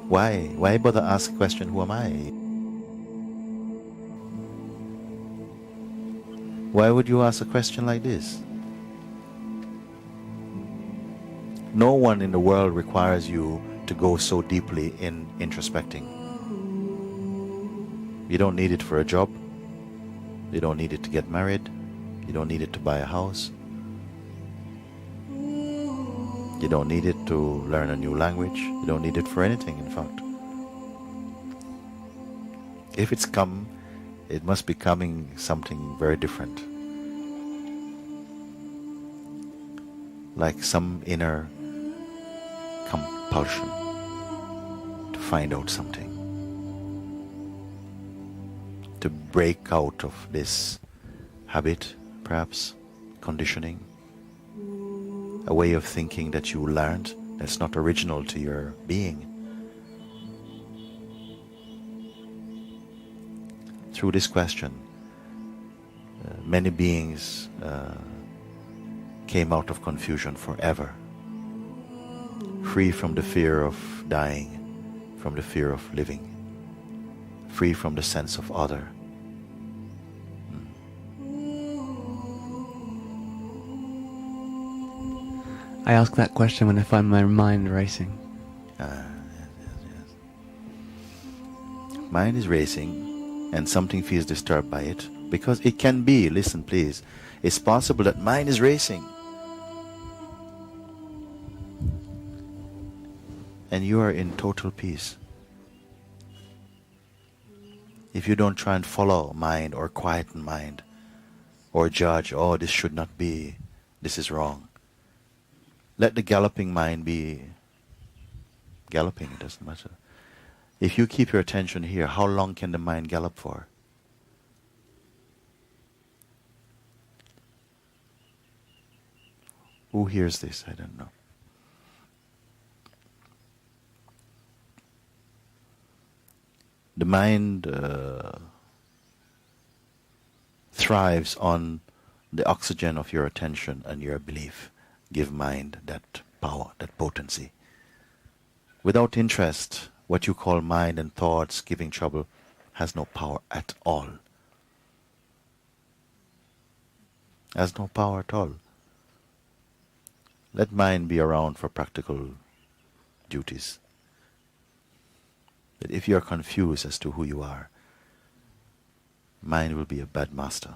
Why? Why bother ask a question, who am I? Why would you ask a question like this? No one in the world requires you to go so deeply in introspecting. You don't need it for a job. You don't need it to get married. You don't need it to buy a house. You don't need it to learn a new language. You don't need it for anything, in fact. If it's come, it must be coming something very different. Like some inner compulsion to find out something. To break out of this habit, perhaps, conditioning. A way of thinking that you learned that's not original to your being. Through this question, many beings came out of confusion forever, free from the fear of dying, from the fear of living, free from the sense of other. I ask that question when I find my mind racing. Yes. Mind is racing and something feels disturbed by it, because it can be, listen please, it's possible that mind is racing and you are in total peace. If you don't try and follow mind or quieten mind or judge, oh, this should not be, this is wrong. Let the galloping mind be galloping, it doesn't matter. If you keep your attention here, how long can the mind gallop for? Who hears this? I don't know. The mind thrives on the oxygen of your attention and your belief. Give mind that power, that potency. Without interest, what you call mind and thoughts giving trouble has no power at all. Has no power at all. Let mind be around for practical duties. But if you are confused as to who you are, mind will be a bad master.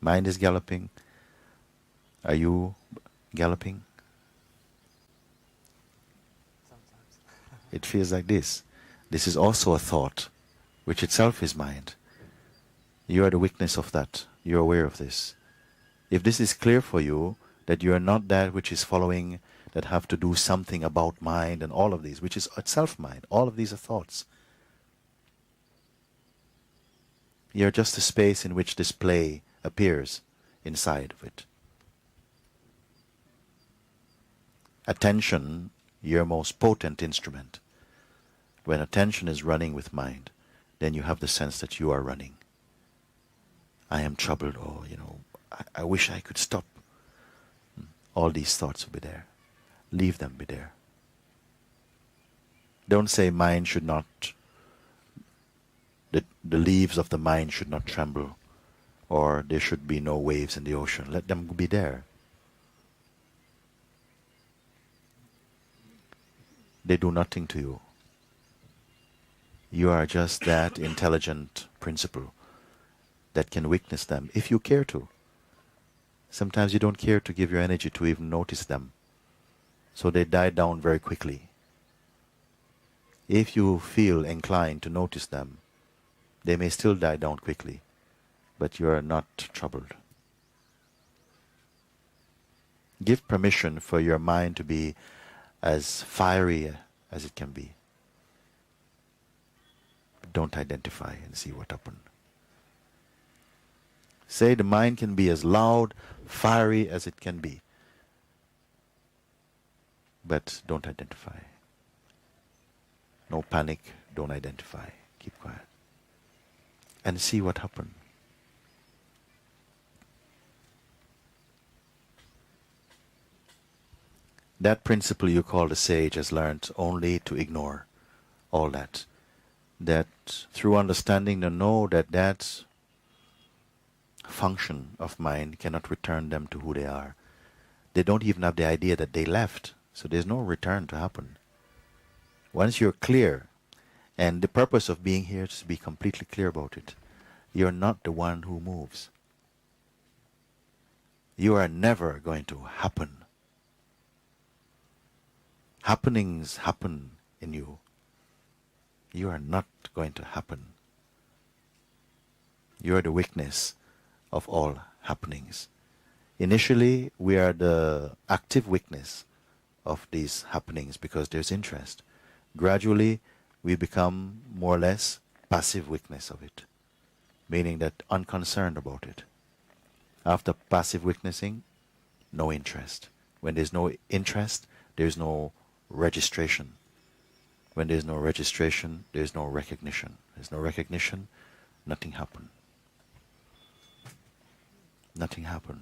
Mind is galloping. Are you galloping? Sometimes. It feels like this. This is also a thought, which itself is mind. You are the witness of that. You are aware of this. If this is clear for you, that you are not that which is following, that have to do something about mind and all of these, which is itself mind. All of these are thoughts. You are just a space in which this play appears inside of it. Attention, your most potent instrument. When attention is running with mind, then you have the sense that you are running. I am troubled, or, I wish I could stop. All these thoughts will be there. Leave them be there. Don't say mind should not, the leaves of the mind should not tremble, or there should be no waves in the ocean. Let them be there. They do nothing to you. You are just that intelligent principle that can witness them if you care to. Sometimes you don't care to give your energy to even notice them. So they die down very quickly. If you feel inclined to notice them, they may still die down quickly, but you are not troubled. Give permission for your mind to be as fiery as it can be. Don't identify and see what happens. Say the mind can be as loud, fiery as it can be. But don't identify. No panic, don't identify. Keep quiet. And see what happens. That principle you call the sage has learned only to ignore all that. That through understanding to know that that function of mind cannot return them to who they are. They don't even have the idea that they left, so there's no return to happen. Once you're clear, and the purpose of being here is to be completely clear about it, you're not the one who moves. You are never going to happen. Happenings happen in you. You are not going to happen. You are the witness of all happenings. Initially, we are the active witness of these happenings because there's interest. Gradually, we become more or less passive witness of it, meaning that unconcerned about it. After passive witnessing, no interest. When there's no interest, there's no registration. When there's no registration, there's no recognition. There's no recognition, nothing happened. Nothing happened.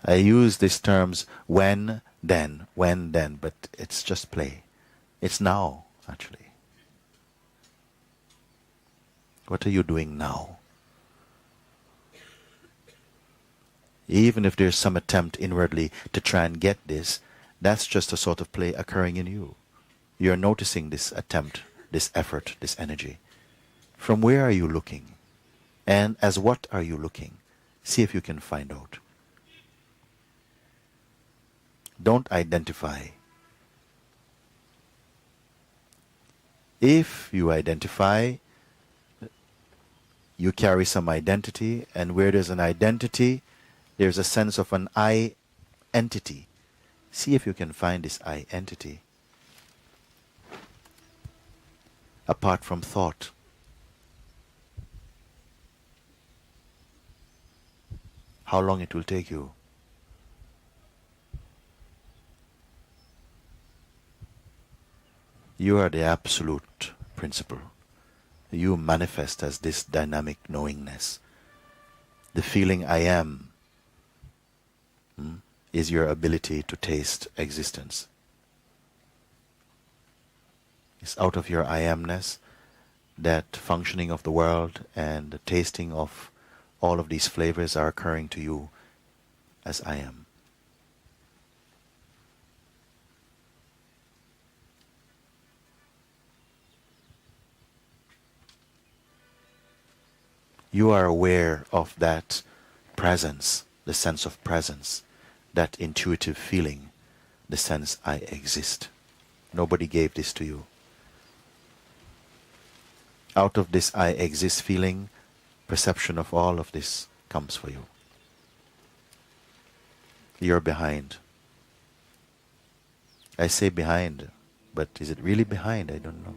I use these terms when, then, but it's just play. It's now, actually. What are you doing now? Even if there's some attempt inwardly to try and get this, that's just a sort of play occurring in you. You're noticing this attempt, this effort, this energy. From where are you looking? And as what are you looking? See if you can find out. Don't identify. If you identify, you carry some identity, and where there's an identity, there's a sense of an I entity. See if you can find this I entity. Apart from thought. How long it will take you? You are the absolute principle. You manifest as this dynamic knowingness. The feeling I am is your ability to taste existence. It's out of your I amness that functioning of the world and the tasting of all of these flavors are occurring to you as I am. You are aware of that presence, the sense of presence, that intuitive feeling, the sense I exist. Nobody gave this to you. Out of this I exist feeling, perception of all of this comes for you. You're behind. I say behind, but is it really behind? I don't know.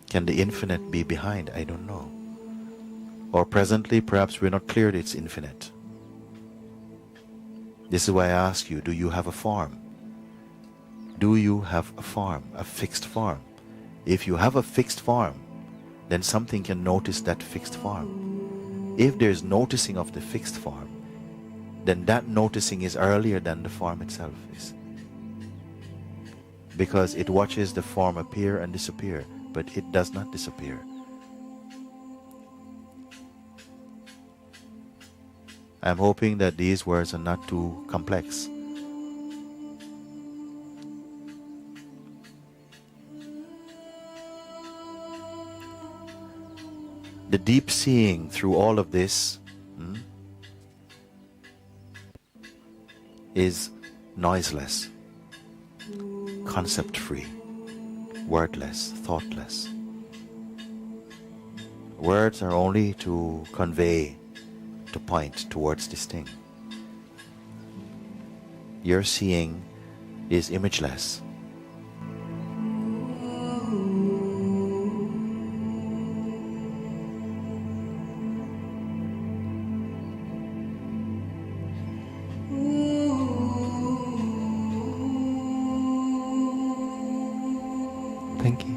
Can the infinite be behind? I don't know. Or presently, perhaps we're not clear that it's infinite. This is why I ask you, do you have a form? Do you have a form, a fixed form? If you have a fixed form, then something can notice that fixed form. If there's noticing of the fixed form, then that noticing is earlier than the form itself is. Because it watches the form appear and disappear, but it does not disappear. I'm hoping that these words are not too complex. The deep seeing through all of this is noiseless, concept-free, wordless, thoughtless. Words are only to convey, to point towards this thing. Your seeing is imageless. Thank you.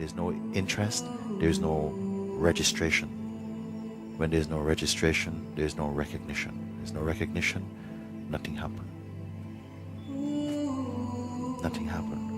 there's no interest, there's no registration. When there's no registration, there's no recognition. There's no recognition, nothing happens. Nothing happened.